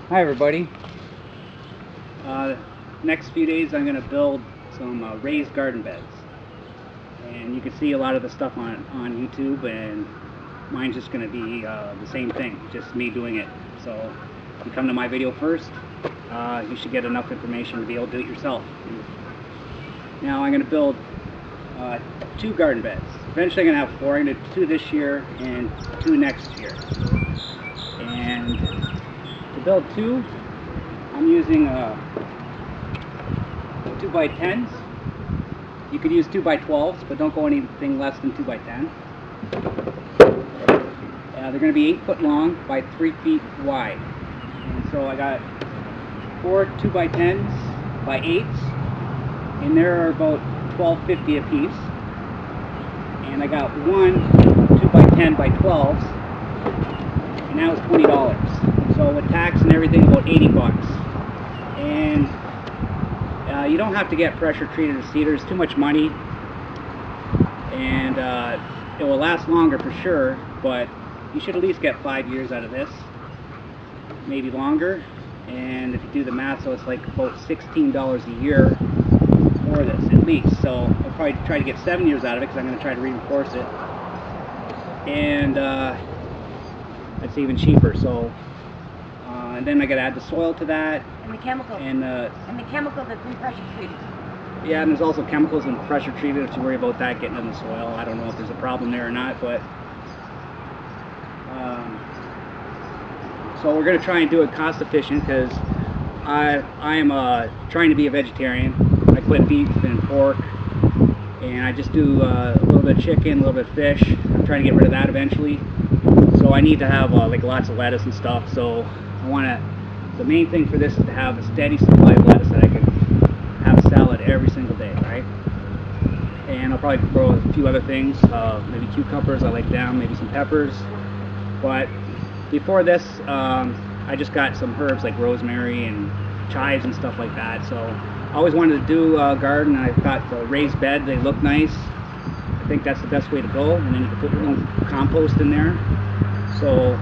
Hi everybody. Next few days I'm going to build some raised garden beds, and you can see a lot of the stuff on YouTube, and mine's just going to be the same thing, just me doing it. So if you come to my video first, you should get enough information to be able to do it yourself. Now I'm going to build 2 garden beds. Eventually I'm going to have 4. I'm going to do 2 this year and 2 next year. And to build 2, I'm using 2x10s. You could use 2x12s, but don't go anything less than 2x10. They're going to be 8 foot long by 3 feet wide. And so I got 4 2x10s by 8s, and there are about $12.50 a piece. And I got 1 2x10 by 12s, and that was $20. So with tax and everything, about 80 bucks. And you don't have to get pressure treated cedar. It's too much money, and it will last longer for sure, but you should at least get 5 years out of this, maybe longer. And if you do the math, so it's like about $16 a year for this at least. So I'll probably try to get 7 years out of it, because I'm going to try to reinforce it, and that's even cheaper. So and then I got to add the soil to that, and the chemical, and the chemical that's been pressure treated. Yeah, and there's also chemicals and pressure treated. If you worry about that getting in the soil, I don't know if there's a problem there or not, but so we're going to try and do it cost efficient, because I am trying to be a vegetarian. I quit beef and pork, and I just do a little bit of chicken, a little bit of fish. I'm trying to get rid of that eventually. So I need to have like lots of lettuce and stuff. So I want to. The main thing for this is to have a steady supply of lettuce that I can have salad every single day, right? And I'll probably grow a few other things, maybe cucumbers. I like them, maybe some peppers. But before this, I just got some herbs like rosemary and chives and stuff like that. So I always wanted to do a garden. I thought the raised bed, they look nice. I think that's the best way to go. And then you can put your own compost in there. So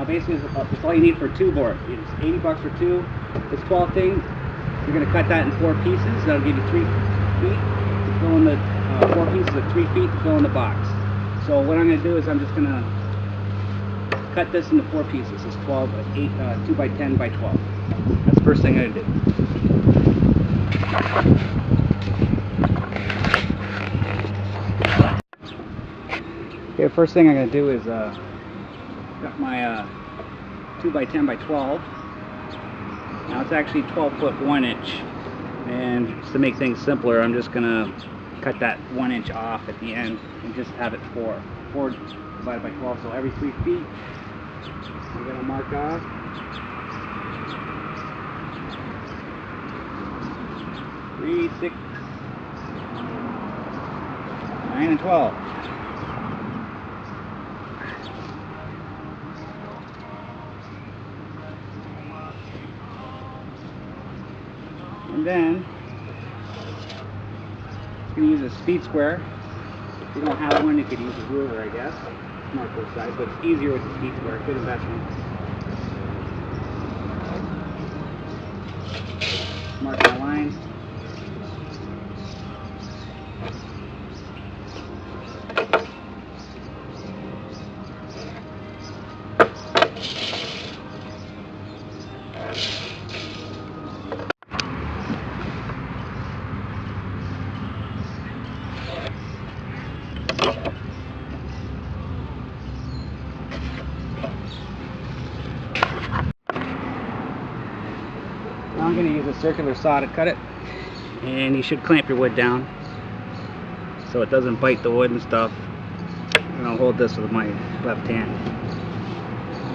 basically, it's all you need for 2 board. It's 80 bucks for 2. It's 12 things. You're going to cut that in 4 pieces. That'll give you 3 feet to fill in the 4 pieces of 3 feet to fill in the box. So what I'm going to do is I'm just going to cut this into 4 pieces. It's 2 by 10 by 12. That's the first thing I'm going to do. Okay, the first thing I'm going to do is got my 2 by 10 by 12. Now it's actually 12 foot 1 inch, and just to make things simpler, I'm just gonna cut that 1 inch off at the end and just have it 4 divided by 12. So every 3 feet I'm gonna mark off 3, 6, 9, and 12. And then you can use a speed square. If you don't have one, you could use a ruler, I guess. Mark both sides, but it's easier with the speed square. Good investment. Mark my line. Now I'm going to use a circular saw to cut it, and you should clamp your wood down so it doesn't bite the wood and stuff. And I'll hold this with my left hand.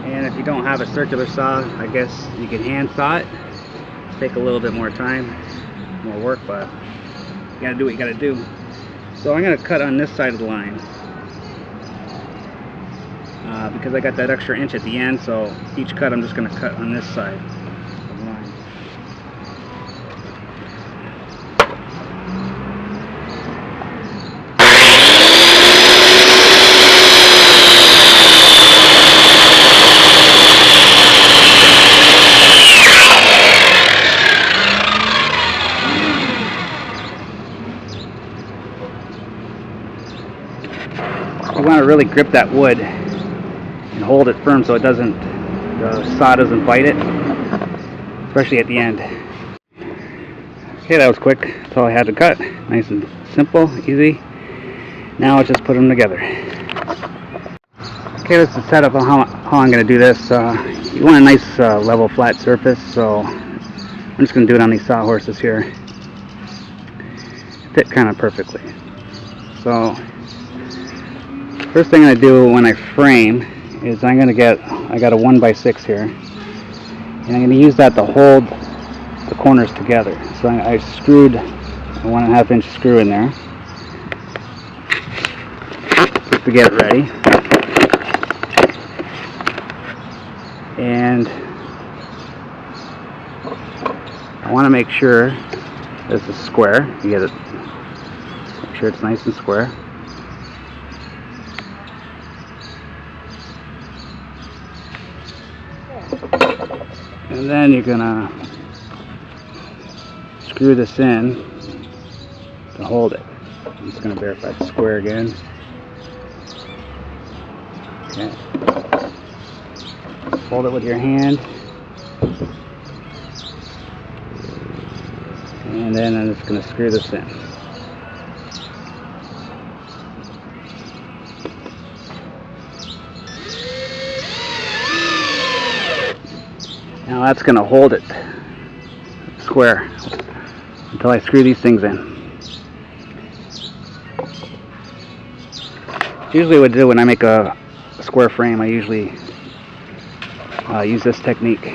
And if you don't have a circular saw, I guess you can hand saw it. It'll take a little bit more time, more work, but you gotta do what you gotta do. So I'm gonna cut on this side of the line because I got that extra inch at the end. So each cut I'm just gonna cut on this side of the line. really grip that wood and hold it firm so it doesn't, the saw doesn't bite it, especially at the end. Okay, that was quick. That's all I had to cut. Nice and simple, easy. Now let's just put them together. Okay, this is the setup on how I'm going to do this. You want a nice level flat surface, so I'm just going to do it on these sawhorses here. Fit kind of perfectly. So first thing I do when I frame is I got a 1x6 here, and I'm going to use that to hold the corners together. So I screwed a 1.5 inch screw in there just to get it ready. And I want to make sure this is square. You get it, make sure it's nice and square. And then you're gonna screw this in to hold it. I'm just gonna verify it's square again. Okay. Hold it with your hand. And then I'm just gonna screw this in. Now that's going to hold it square until I screw these things in. Usually what I do when I make a square frame, I usually use this technique.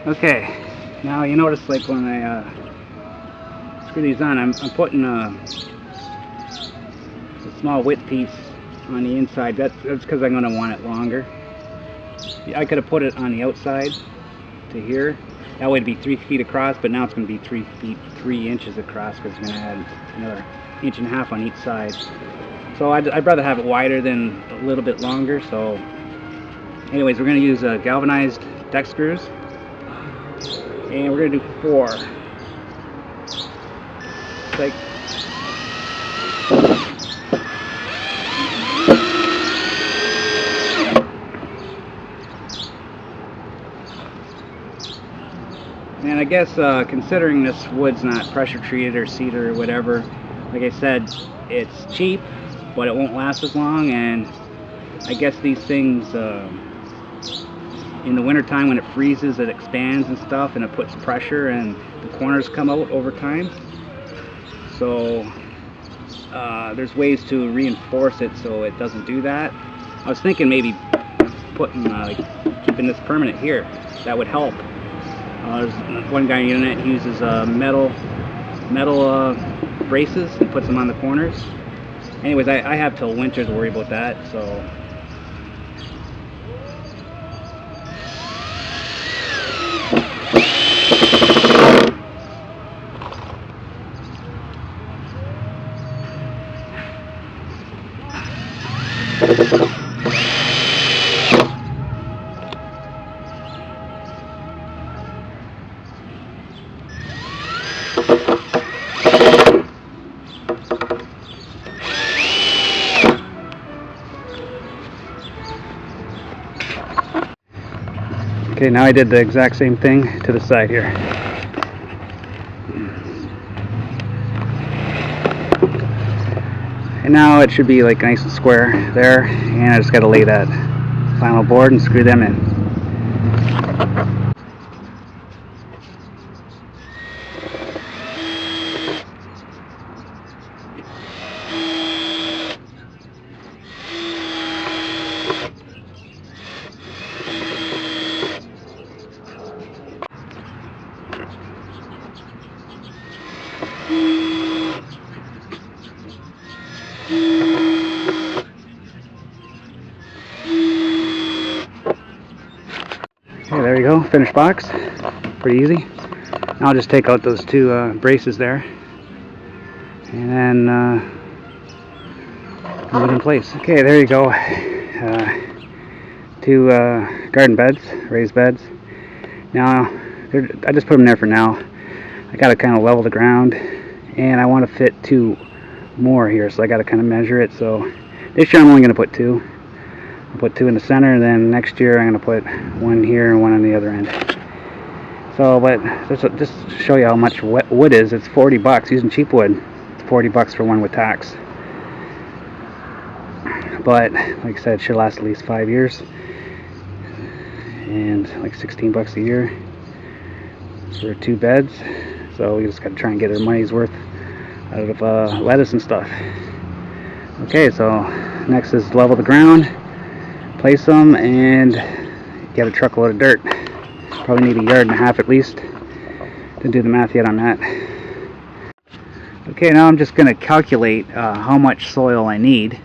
Okay, now you notice like when I screw these on, I'm putting a small width piece on the inside. That's because I'm going to want it longer. I could have put it on the outside to here. That would be 3 feet across, but now it's going to be 3 feet 3 inches across because it's going to add another 1.5 inches on each side. So I'd rather have it wider than a little bit longer. So anyways, we're going to use galvanized deck screws, and we're going to do 4. Like and I guess considering this wood's not pressure treated or cedar or whatever, like I said, it's cheap, but it won't last as long. And I guess these things in the winter time when it freezes, it expands and stuff, and it puts pressure, and the corners come out over time. So there's ways to reinforce it so it doesn't do that. I was thinking maybe putting keeping this permanent here. That would help. There's one guy on the internet, he uses metal braces and puts them on the corners. Anyways, I have till winter to worry about that, so. Okay, now I did the exact same thing to the side here. And now it should be like nice and square there, and I just got to lay that final board and screw them in. Okay, there you go, finished box. Pretty easy. Now I'll just take out those 2 braces there, and then move it in place. Okay, there you go. 2 garden beds, raised beds. Now, I just put them there for now. I gotta kind of level the ground, and I want to fit 2 more here, so I got to kind of measure it. So this year I'm only going to put 2. I'll put 2 in the center, and then next year I'm going to put 1 here and 1 on the other end. So, but just to show you how much wood is, it's $40 using cheap wood. It's $40 for one with tax. But like I said, it should last at least 5 years, and like $16 a year for 2 beds. So we just got to try and get our money's worth out of lettuce and stuff. Okay, so next is level the ground, place them, and get a truckload of dirt. Probably need 1.5 yards at least. Didn't do the math yet on that. Okay, now I'm just going to calculate how much soil I need,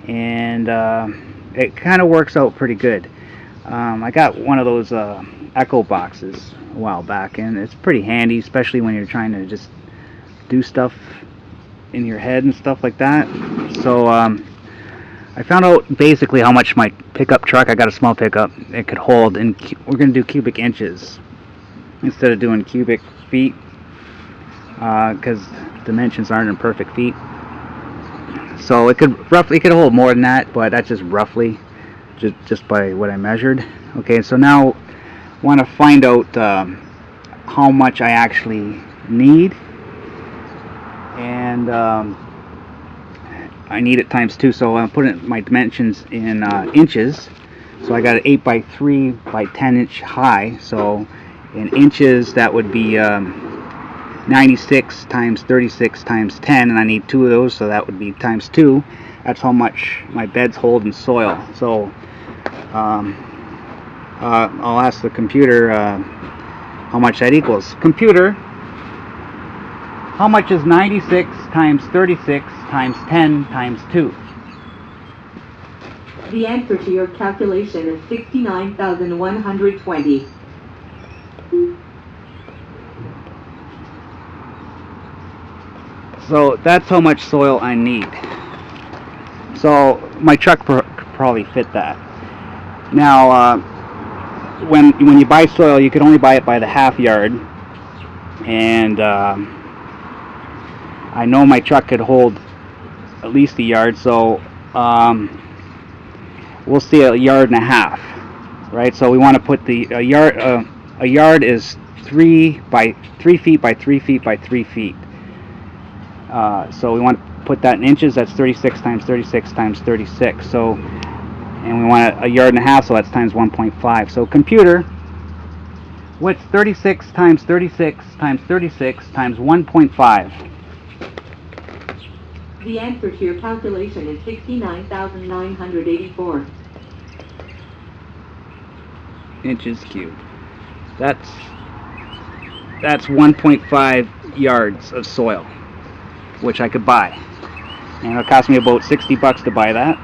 and it kind of works out pretty good. I got one of those Echo boxes a while back, and it's pretty handy, especially when you're trying to just do stuff in your head and stuff like that. So I found out basically how much my pickup truck, I got a small pickup, it could hold, and we're going to do cubic inches instead of doing cubic feet, because dimensions aren't in perfect feet. So it could hold more than that, but that's just roughly, just by what I measured. Okay, so now I want to find out how much I actually need, and I need it times 2, so I'm putting my dimensions in inches. So I got an 8 by 3 by 10 inch high, so in inches that would be 96 times 36 times 10, and I need 2 of those, so that would be times 2. That's how much my beds hold in soil. So I'll ask the computer how much that equals. Computer, how much is 96 times 36 times 10 times 2? The answer to your calculation is 69,120. So that's how much soil I need. So my truck could probably fit that. Now, when you buy soil, you can only buy it by the half yard, and I know my truck could hold at least 1 yard, so we'll see 1.5 yards, right? So we want to put a yard is 3 feet by 3 feet by 3 feet. So we want to put that in inches. That's 36 times 36 times 36. So, and we want 1.5 yards, so that's times 1.5. So computer, what's 36 times 36 times 36 times 1.5? The answer to your calculation is 69,984. Inches cubed. That's 1.5 yards of soil, which I could buy, and it'll cost me about $60 to buy that.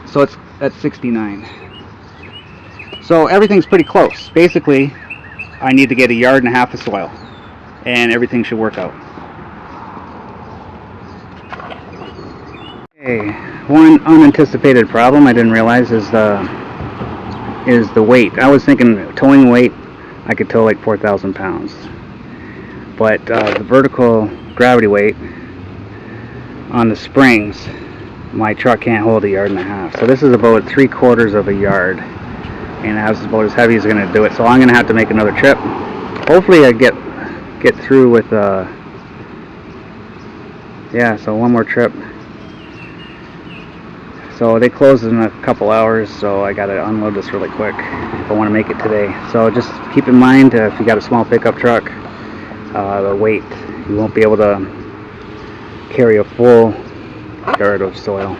So that's 69. So everything's pretty close. Basically, I need to get 1.5 yards of soil, and everything should work out. Okay, one unanticipated problem I didn't realize is the weight. I was thinking towing weight, I could tow like 4,000 pounds. But the vertical gravity weight on the springs, my truck can't hold 1.5 yards. So this is about 3/4 of a yard, and that's about as heavy as it's going to do it. So I'm going to have to make another trip. Hopefully I get through with yeah, so one more trip. So they close in a couple hours, so I got to unload this really quick if I want to make it today. So just keep in mind, if you got a small pickup truck, the weight, you won't be able to carry a full yard of soil.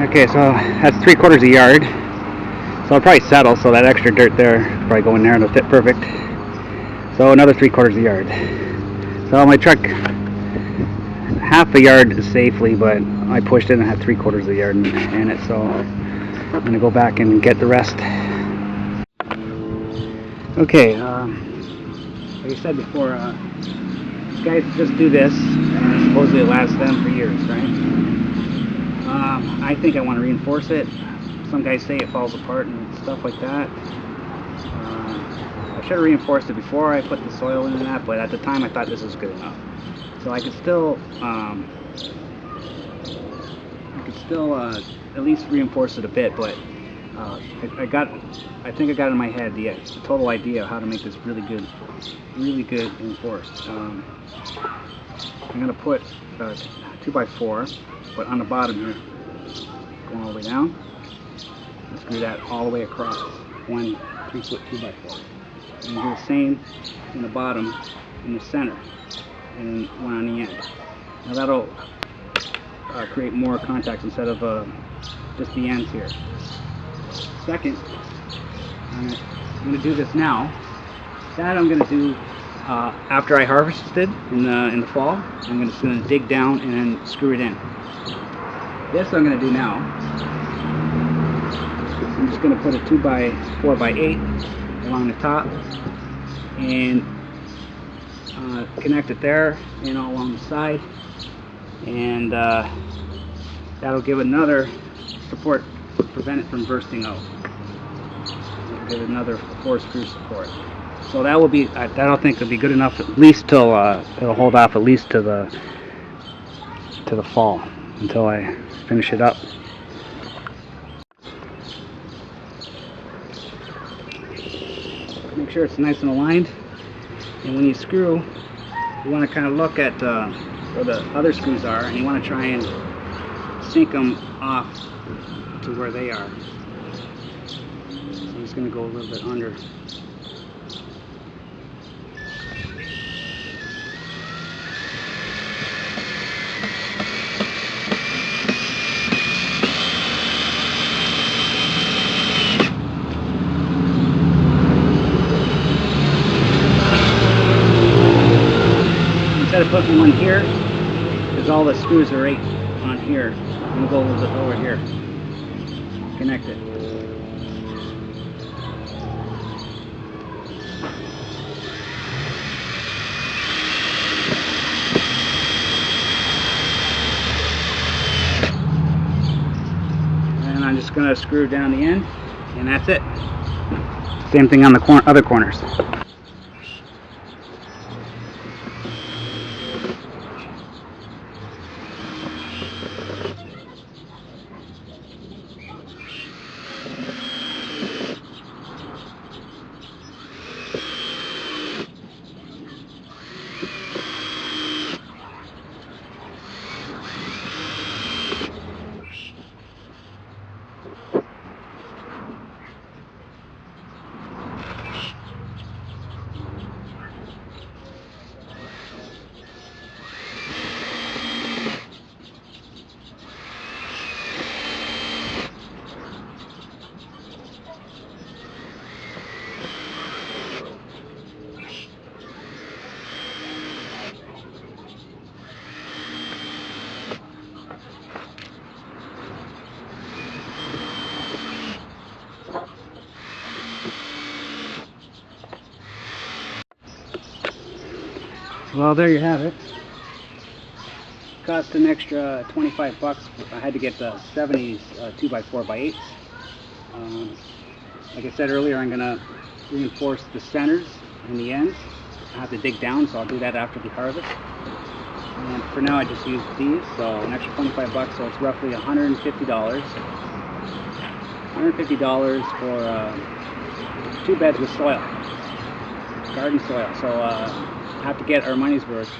Okay, so that's 3/4 a yard. So I'll probably settle, so that extra dirt there probably go in there and it'll fit perfect. So another 3/4 a yard. So my truck, half a yard safely, but I pushed it and had 3/4 a yard in it, so I'm gonna go back and get the rest. Okay, like I said before, these guys just do this, and supposedly it lasts them for years, right? I think I want to reinforce it. Some guys say it falls apart and stuff like that. I should have reinforced it before I put the soil in and that, but at the time I thought this was good enough. So I could still at least reinforce it a bit, but I think I got in my head the total idea of how to make this really good reinforced. I'm gonna put 2x4, but on the bottom here, going all the way down. And screw that all the way across. One 3-foot 2x4. And do the same in the bottom, in the center, and one on the end. Now that'll create more contacts instead of just the ends here. Second, I'm going to do this now. That I'm going to do after I harvested in the fall. I'm just going to dig down and then screw it in. This I'm going to do now. I'm just going to put a 2x4x8 along the top and connect it there and all along the side, and that'll give another support, prevent it from bursting out. It'll give it another 4-screw support. So that will be, I don't think it'll be good enough at least till it'll hold off at least to the fall until I finish it up. Make sure it's nice and aligned, and when you screw, you want to kind of look at where the other screws are, and you want to try and sink them off to where they are. So I'm just going to go a little bit under. Instead of putting one here, because all the screws are right on here, I'm going to go a little bit lower here. Connect it. And I'm just going to screw down the end, and that's it. Same thing on the other corners. Well, there you have it. Cost an extra 25 bucks. I had to get the 70s 2x4x8s. Like I said earlier, I'm going to reinforce the centers and the ends. I have to dig down, so I'll do that after the harvest. And for now, I just use these, so an extra 25 bucks, so it's roughly $150. $150 for 2 beds with soil, garden soil. So have to get our money's worth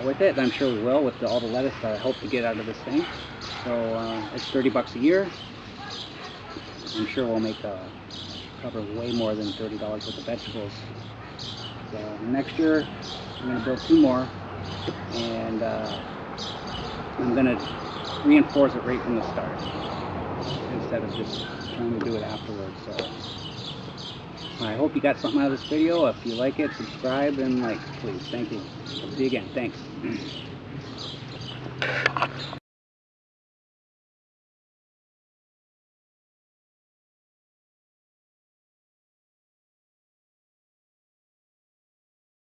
with it. I'm sure we will with all the lettuce that I hope to get out of this thing. So it's 30 bucks a year. I'm sure we'll make cover way more than $30 worth of vegetables. So next year I'm going to build 2 more, and I'm going to reinforce it right from the start instead of just trying to do it afterwards. So I hope you got something out of this video. If you like it, subscribe and like, please. Thank you. See you again. Thanks.